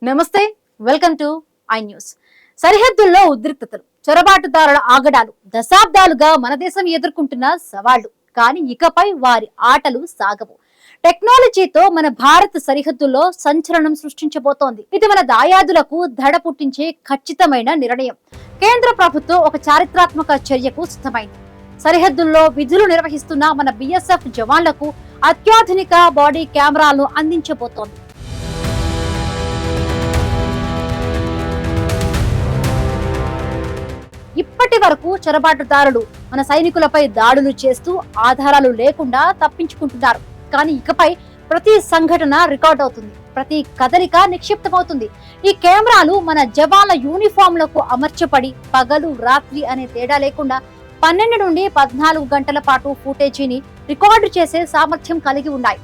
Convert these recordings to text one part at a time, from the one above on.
నమస్తే, welcome to I news. సరిహద్దుల్లో ఉద్రిక్తతలు, చొరబాటుదారుల ఆగడాలు దశాబ్దాలుగా మన దేశం ఎదుర్కొంటున్న సవాళ్లు. కానీ ఇకపై వారి ఆటలు సాగవు. టెక్నాలజీతో మన భారత్ సరిహద్దుల్లో సంచలనం సృష్టించబోతోంది. ఇది మన దాయాదులకు దడ పుట్టించే ఖచ్చితమైన నిర్ణయం. కేంద్ర ప్రభుత్వం ఒక చారిత్రాత్మక చర్యకు సిద్ధమైంది. సరిహద్దుల్లో విధులు నిర్వహిస్తున్న మన బిఎస్ఎఫ్ జవాన్లకు అత్యాధునిక బాడీ కెమెరాలను అందించబోతోంది. ఇప్పటి వరకు చొరబాటుదారులు మన సైనికులపై దాడులు చేస్తూ ఆధారాలు లేకుండా తప్పించుకుంటున్నారు. కానీ ఇకపై ప్రతి సంఘటన రికార్డ్ అవుతుంది, ప్రతి కదలిక నిక్షిప్తమవుతుంది. ఈ కెమెరాలు మన జవాన్ల యూనిఫామ్లకు అమర్చబడి పగలు రాత్రి అనే తేడా లేకుండా 12 నుండి 14 గంటల పాటు ఫుటేజీని రికార్డు చేసే సామర్థ్యం కలిగి ఉన్నాయి.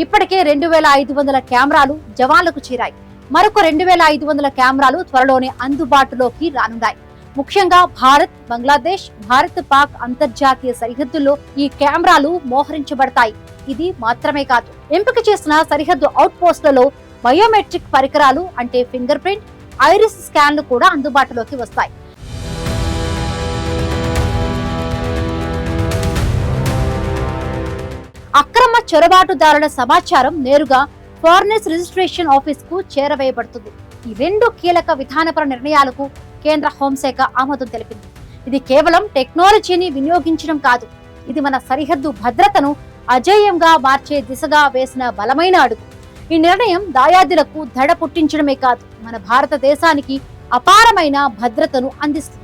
ఇప్పటికే 2500 కెమెరాలు జవాన్లకు చేరాయి. మరొక 2500 కెమెరాలు త్వరలోనే అందుబాటులోకి రానున్నాయి. ముఖ్యంగా భారత్, బంగ్లాదేశ్, భారత్ పాక్ అంతర్జాతీయ సరిహద్దుల్లో ఈ కెమెరాలు మోహరించబడతాయి. ఇది మాత్రమే కాదు, ఎంపిక చేసిన సరిహద్దు అవుట్ పోస్టులలో బయోమెట్రిక్ పరికరాలు అంటే ఫింగర్ ప్రింట్, ఐరిస్ స్కాన్లు కూడా అందుబాటులోకి వస్తాయి. అక్రమ చొరబాటుదారుల సమాచారం నేరుగా ఫారెన్స్ రిజిస్ట్రేషన్ ఆఫీస్ కు చేరవేయబడుతుంది. ఈ రెండు కీలక విధానపర నిర్ణయాలకు కేంద్ర హోంశాఖ ఆమోదం తెలిపింది. ఇది కేవలం టెక్నాలజీని వినియోగించడం కాదు, ఇది మన సరిహద్దు భద్రతను అజేయంగా మార్చే దిశగా వేసిన బలమైన అడుగు. ఈ నిర్ణయం దాయాదులకు దడ పుట్టించడమే కాదు, మన భారతదేశానికి అపారమైన భద్రతను అందిస్తుంది.